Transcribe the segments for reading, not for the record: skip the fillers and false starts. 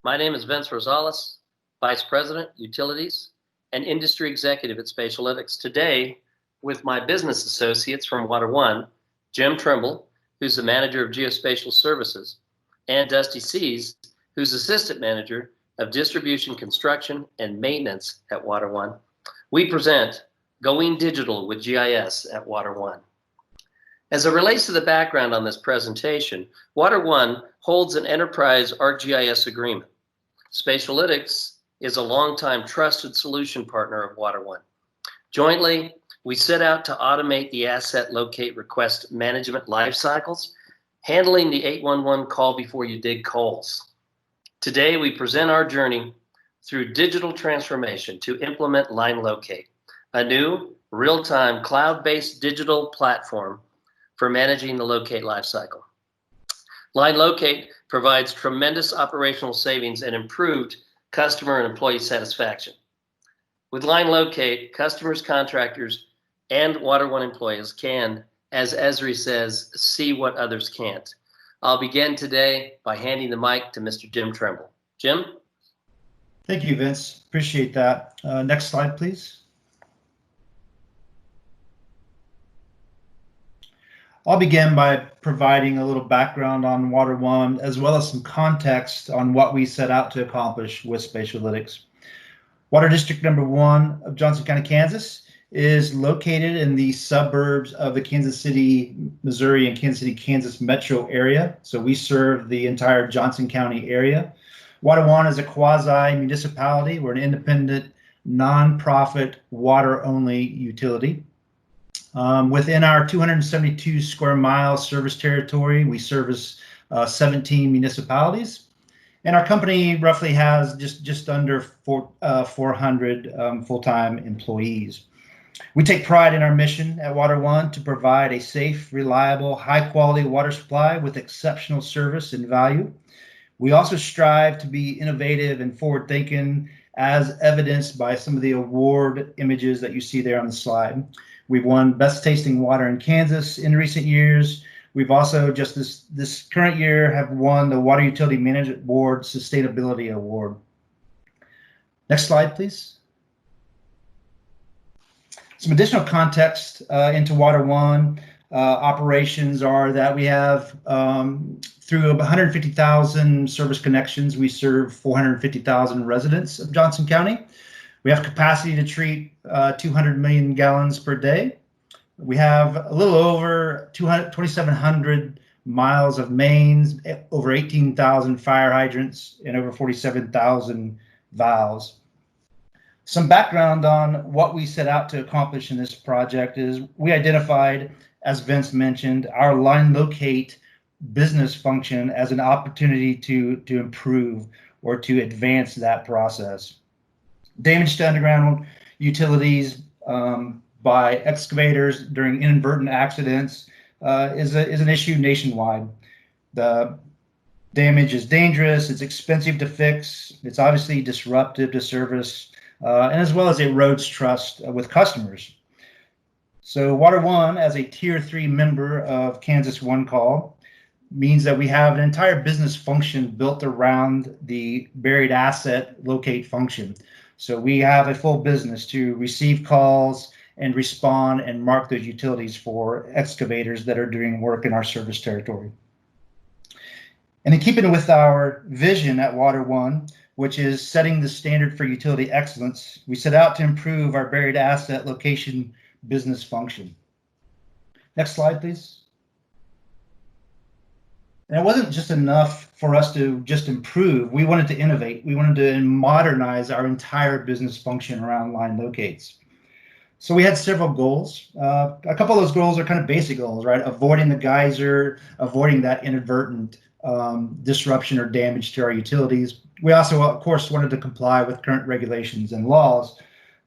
My name is Vince Rosales, Vice President, Utilities, and Industry Executive at Spatialytics. Today, with my business associates from WaterOne, Jim Trimble, who's the Manager of Geospatial Services, and Dusty Seas, who's Assistant Manager of Distribution, Construction, and Maintenance at WaterOne, we present Going Digital with GIS at WaterOne. As it relates to the background on this presentation, WaterOne holds an enterprise ArcGIS agreement. Spatialytics is a longtime trusted solution partner of WaterOne. Jointly, we set out to automate the asset locate request management life cycles, handling the 811 call before you dig coals. Today, we present our journey through digital transformation to implement Line Locate, a new real-time cloud-based digital platform for managing the locate lifecycle. Line Locate provides tremendous operational savings and improved customer and employee satisfaction. With Line Locate, customers, contractors, and WaterOne employees can, as Esri says, see what others can't. I'll begin today by handing the mic to Mr. Jim Trimble. Jim? Thank you, Vince. Appreciate that. Next slide, please. I'll begin by providing a little background on WaterOne, as well as some context on what we set out to accomplish with Spatialytics. Water District number 1 of Johnson County, Kansas is located in the suburbs of the Kansas City, Missouri and Kansas City, Kansas metro area. So we serve the entire Johnson County area. WaterOne is a quasi-municipality. We're an independent, non-profit, water-only utility. Within our 272 square mile service territory, we service 17 municipalities, and our company roughly has just under 400 full-time employees. We take pride in our mission at WaterOne to provide a safe, reliable, high-quality water supply with exceptional service and value. We also strive to be innovative and forward-thinking, as evidenced by some of the award images that you see there on the slide. We've won Best Tasting Water in Kansas in recent years. We've also just this current year have won the Water Utility Management Board Sustainability Award. Next slide, please. Some additional context into WaterOne operations are that we have through 150,000 service connections, we serve 450,000 residents of Johnson County. We have capacity to treat 200 million gallons per day. We have a little over 2,700 miles of mains, over 18,000 fire hydrants, and over 47,000 valves. Some background on what we set out to accomplish in this project is we identified, as Vince mentioned, our Line Locate business function as an opportunity to improve or to advance that process. Damage to underground utilities by excavators during inadvertent accidents is an issue nationwide. The damage is dangerous, it's expensive to fix, it's obviously disruptive to service, and as well as erodes trust with customers. So WaterOne, as a Tier 3 member of Kansas One Call, means that we have an entire business function built around the buried asset locate function. So we have a full business to receive calls and respond and mark those utilities for excavators that are doing work in our service territory. And in keeping with our vision at WaterOne, which is setting the standard for utility excellence, we set out to improve our buried asset location business function. Next slide, please. And it wasn't just enough for us to just improve. We wanted to innovate. We wanted to modernize our entire business function around line locates. So we had several goals. A couple of those goals are kind of basic goals, right? Avoiding the geyser, avoiding that inadvertent disruption or damage to our utilities. We also, of course, wanted to comply with current regulations and laws,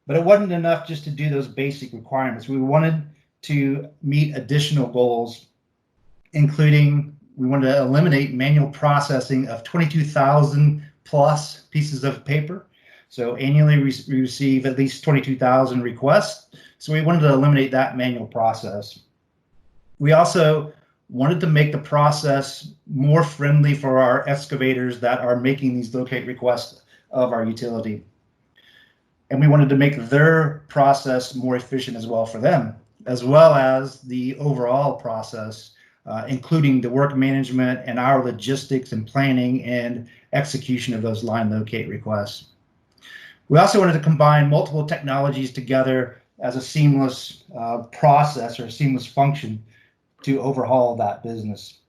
but it wasn't enough just to do those basic requirements. We wanted to meet additional goals, including we wanted to eliminate manual processing of 22,000 plus pieces of paper. So annually we receive at least 22,000 requests. So we wanted to eliminate that manual process. We also wanted to make the process more friendly for our excavators that are making these locate requests of our utility. And we wanted to make their process more efficient as well for them, as well as the overall process, including the work management and our logistics and planning and execution of those line locate requests. We also wanted to combine multiple technologies together as a seamless process or a seamless function to overhaul that business.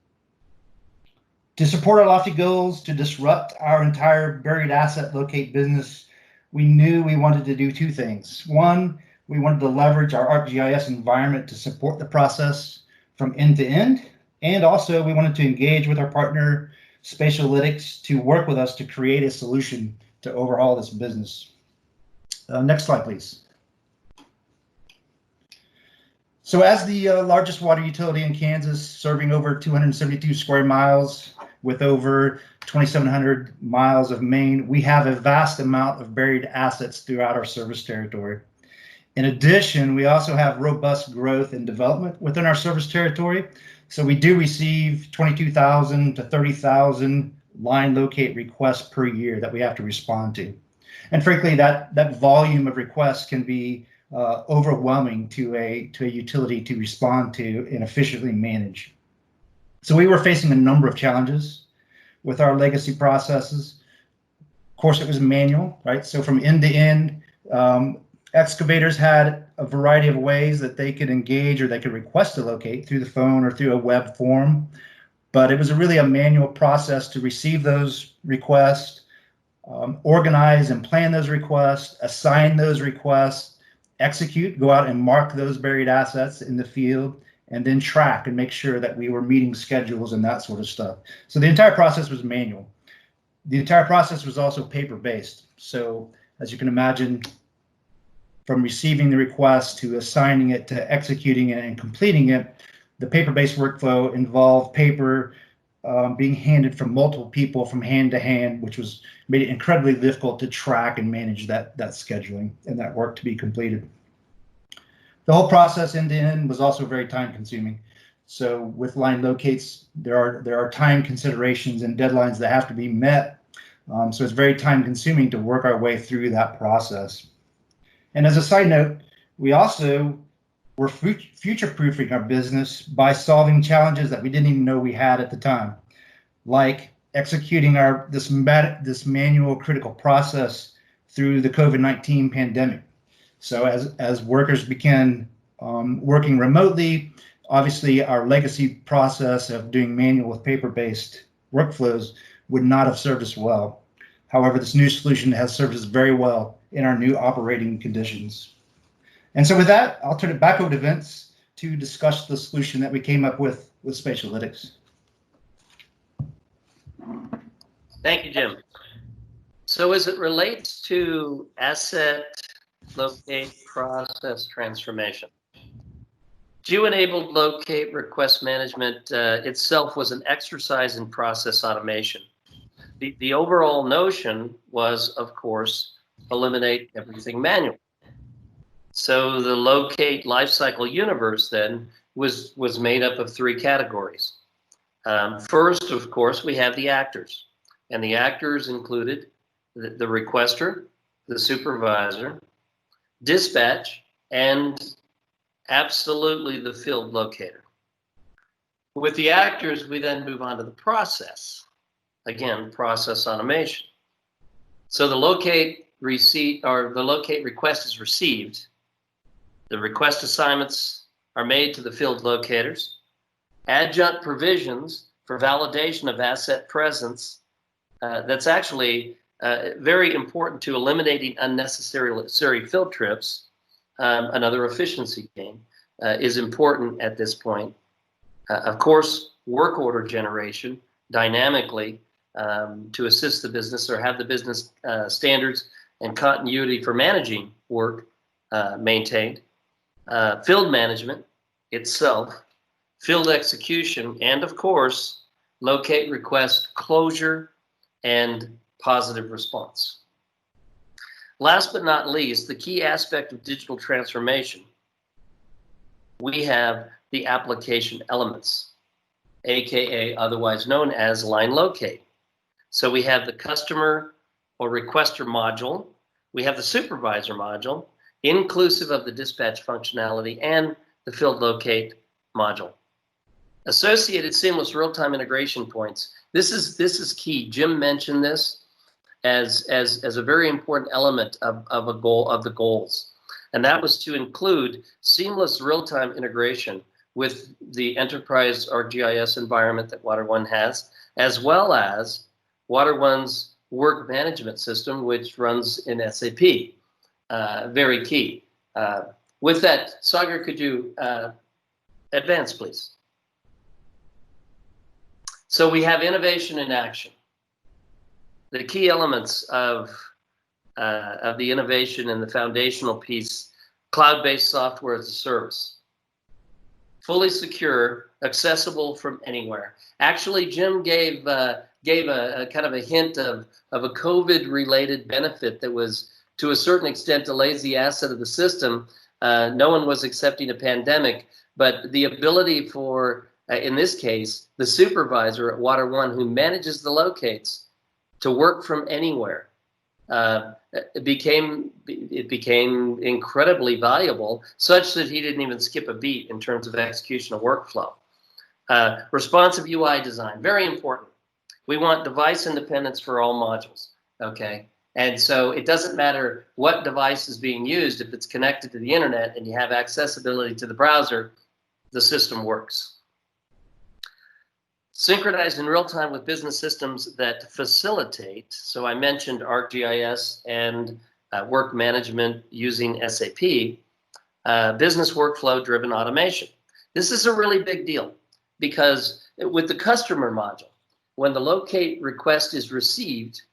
To support our lofty goals, to disrupt our entire buried asset locate business, we knew we wanted to do two things. One, we wanted to leverage our ArcGIS environment to support the process from end to end. And also we wanted to engage with our partner, Spatialytics, to work with us to create a solution to overhaul this business. Next slide, please. So as the largest water utility in Kansas, serving over 272 square miles with over 2,700 miles of main, we have a vast amount of buried assets throughout our service territory. In addition, we also have robust growth and development within our service territory. So we do receive 22,000 to 30,000 line locate requests per year that we have to respond to. And frankly, that volume of requests can be overwhelming to a utility to respond to and efficiently manage. So we were facing a number of challenges with our legacy processes. Of course, it was manual, right? So from end to end, excavators had a variety of ways that they could engage or they could request to locate through the phone or through a web form. But it was really a manual process to receive those requests, organize and plan those requests, assign those requests, execute, go out and mark those buried assets in the field, and then track and make sure that we were meeting schedules and that sort of stuff. So the entire process was manual. The entire process was also paper-based. So as you can imagine, from receiving the request to assigning it to executing it and completing it, the paper-based workflow involved paper being handed from multiple people from hand to hand, which made it incredibly difficult to track and manage that scheduling and that work to be completed. The whole process end to end was also very time consuming. So with line locates, there are time considerations and deadlines that have to be met. So it's very time consuming to work our way through that process. And as a side note, we also were future-proofing our business by solving challenges that we didn't even know we had at the time, like executing this manual critical process through the COVID-19 pandemic. So as workers began working remotely, obviously our legacy process of doing manual with paper-based workflows would not have served us well. However, this new solution has served us very well in our new operating conditions. And so with that, I'll turn it back over to Vince to discuss the solution that we came up with Spatialytics. Thank you, Jim. So as it relates to asset locate process transformation, GEO-enabled locate request management itself was an exercise in process automation. The overall notion was, of course, eliminate everything manual. So the locate lifecycle universe then was made up of three categories. First, of course, we have the actors, and the actors included the requester, the supervisor, dispatch, and absolutely the field locator. With the actors, we then move on to the process. Again, process automation. So the locate receipt or the locate request is received. The request assignments are made to the field locators. Adjunct provisions for validation of asset presence. That's actually very important to eliminating unnecessary field trips. Another efficiency gain is important at this point. Of course, work order generation dynamically to assist the business or have the business standards and continuity for managing work maintained. Field management itself, field execution, and of course, locate request closure and positive response. Last but not least, the key aspect of digital transformation, we have the application elements. aka otherwise known as line locate. So we have the customer or requester module, we have the supervisor module, inclusive of the dispatch functionality, and the field locate module. Associated seamless real-time integration points. This is key. Jim mentioned this as a very important element of a goal of the goals, and that was to include seamless real-time integration with the enterprise or GIS environment that WaterOne has, as well as WaterOne's work management system, which runs in SAP. Very key. With that, Sagar, could you advance, please? So we have innovation in action. The key elements of the innovation and the foundational piece: cloud-based software as a service, fully secure, accessible from anywhere. Actually, Jim gave a kind of a hint of a COVID-related benefit that was, to a certain extent, a lazy asset of the system. No one was accepting a pandemic, but the ability for, in this case, the supervisor at WaterOne who manages the locates to work from anywhere, it became incredibly valuable, such that he didn't even skip a beat in terms of execution of workflow. Responsive UI design, very important. We want device independence for all modules, okay? And so it doesn't matter what device is being used. If it's connected to the internet and you have accessibility to the browser, the system works. Synchronized in real time with business systems that facilitate. So I mentioned ArcGIS and work management using SAP, business workflow driven automation. This is a really big deal because with the customer module, when the locate request is received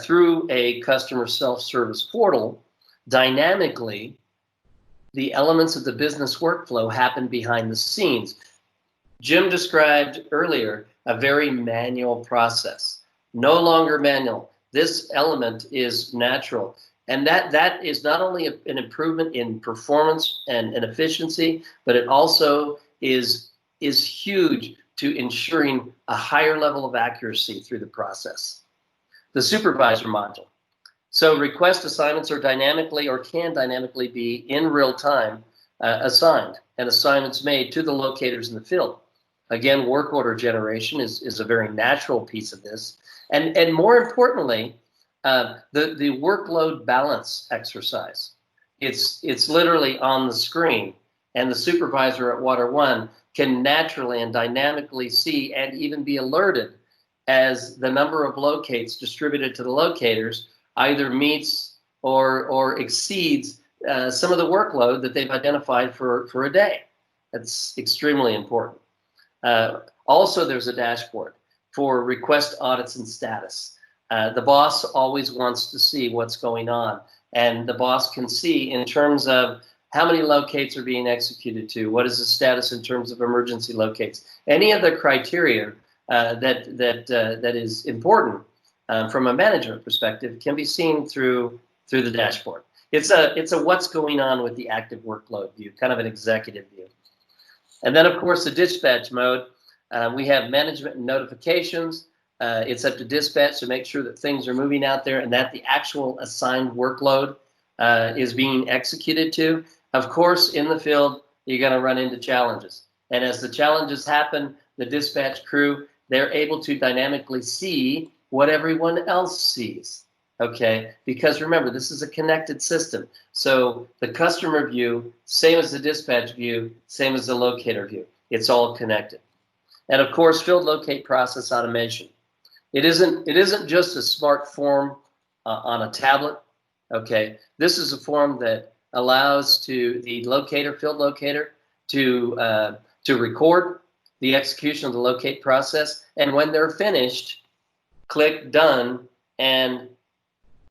through a customer self-service portal, dynamically, the elements of the business workflow happen behind the scenes. Jim described earlier a very manual process. No longer manual. This element is natural. And that is not only an improvement in performance and efficiency, but it also is huge to ensuring a higher level of accuracy through the process. The supervisor module. So request assignments are dynamically or can dynamically be in real time assigned, and assignments made to the locators in the field. Again, work order generation is a very natural piece of this. And more importantly, the workload balance exercise. It's literally on the screen, and the supervisor at WaterOne can naturally and dynamically see and even be alerted as the number of locates distributed to the locators either meets or exceeds some of the workload that they've identified for a day. That's extremely important. Also, there's a dashboard for request audits and status. The boss always wants to see what's going on, and the boss can see in terms of how many locates are being executed to, what is the status in terms of emergency locates. Any of the criteria that is important from a management perspective can be seen through the dashboard. It's a what's going on with the active workload view, kind of an executive view. And then, of course, the dispatch mode. We have management and notifications. It's up to dispatch to make sure that things are moving out there and that the actual assigned workload is being executed to. Of course, in the field, you're going to run into challenges. And as the challenges happen, the dispatch crew, they're able to dynamically see what everyone else sees. Okay, because remember, this is a connected system. So the customer view, same as the dispatch view, same as the locator view. It's all connected. And of course, field locate process automation. It isn't just a smart form on a tablet. Okay, this is a form that allows to the locator, field locator, to record the execution of the locate process, and when they're finished, click done and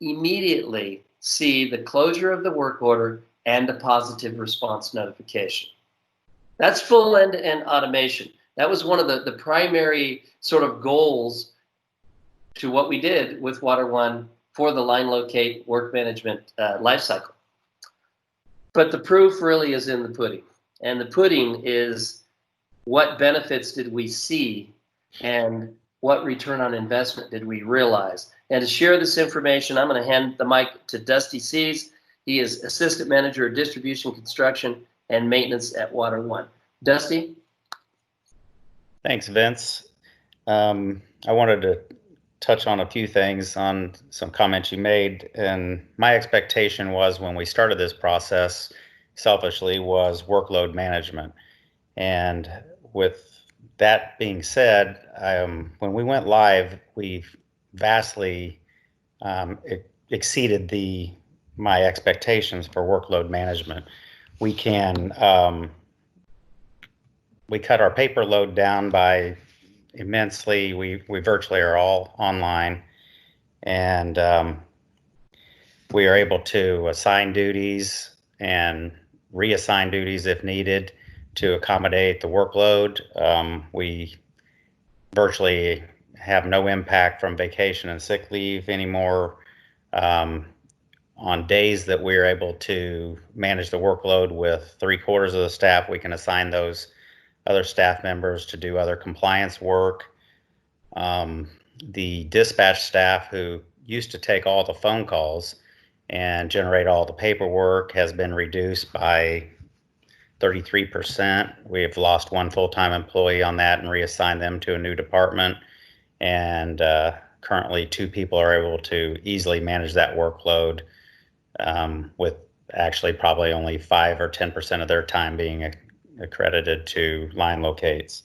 immediately see the closure of the work order and a positive response notification. That's full end-to-end automation. That was one of the primary sort of goals to what we did with WaterOne for the line locate work management lifecycle. But the proof really is in the pudding. And the pudding is what benefits did we see, and what return on investment did we realize? And to share this information, I'm going to hand the mic to Dusty Seas. He is Assistant Manager of Distribution, Construction, and Maintenance at WaterOne. Dusty? Thanks, Vince. I wanted to touch on a few things on some comments you made. And my expectation was, when we started this process, selfishly, was workload management. And with that being said, when we went live, we vastly exceeded my expectations for workload management. We cut our paper load down by immensely. We virtually are all online, and we are able to assign duties and reassign duties if needed to accommodate the workload. We virtually have no impact from vacation and sick leave anymore. On days that we're able to manage the workload with 3/4 of the staff, we can assign those other staff members to do other compliance work. The dispatch staff, who used to take all the phone calls and generate all the paperwork, has been reduced by 33%. We have lost one full-time employee on that and reassigned them to a new department. And currently 2 people are able to easily manage that workload, with actually probably only 5 or 10% of their time being accredited to line locates.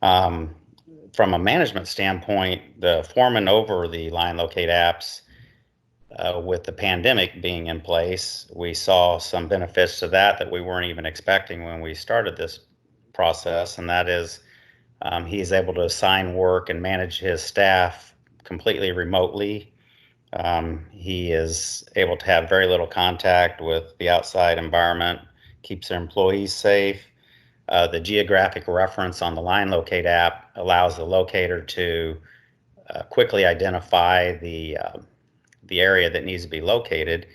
From a management standpoint, the foreman over the line locate apps, with the pandemic being in place, we saw some benefits to that we weren't even expecting when we started this process, and that is he is able to assign work and manage his staff completely remotely. He is able to have very little contact with the outside environment, keeps their employees safe. The geographic reference on the line locate app allows the locator to quickly identify the area that needs to be located.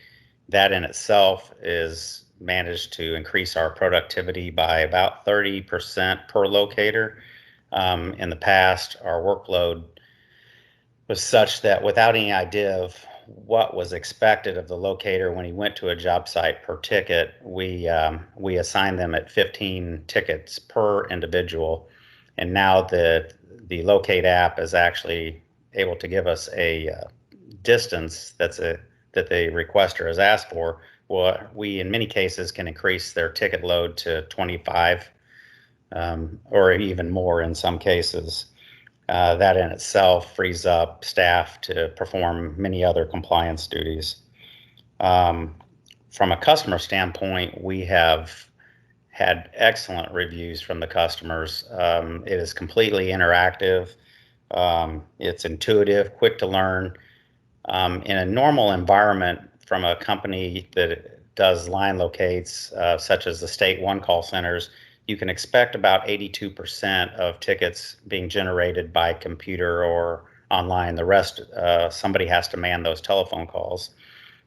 That in itself is managed to increase our productivity by about 30% per locator. In the past, our workload was such that without any idea of what was expected of the locator when he went to a job site per ticket, we assigned them at 15 tickets per individual. And now the locate app is actually able to give us a distance that the requester has asked for. Well, we in many cases can increase their ticket load to 25 or even more in some cases. That in itself frees up staff to perform many other compliance duties. From a customer standpoint, we have had excellent reviews from the customers. It is completely interactive. It's intuitive, quick to learn. In a normal environment, from a company that does line locates, such as the state one call centers, you can expect about 82% of tickets being generated by computer or online. The rest, somebody has to man those telephone calls.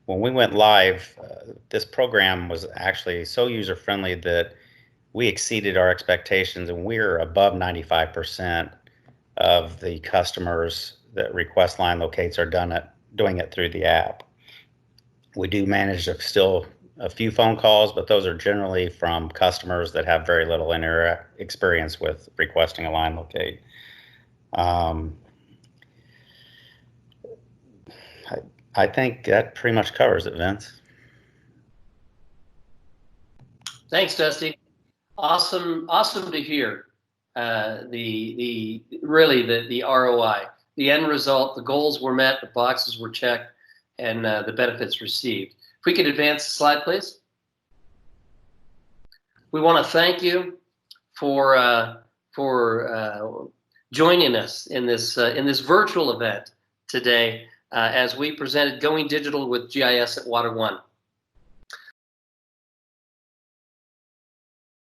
When we went live, this program was actually so user-friendly that we exceeded our expectations, and we're above 95% of the customers that request line locates are doing it through the app. We do manage still a few phone calls, but those are generally from customers that have very little experience with requesting a line locate. I think that pretty much covers it, Vince. Thanks, Dusty. Awesome to hear the ROI, the end result. The goals were met, the boxes were checked, and the benefits received. If we could advance the slide, please. We want to thank you for joining us in this virtual event today as we presented Going Digital with GIS at WaterOne.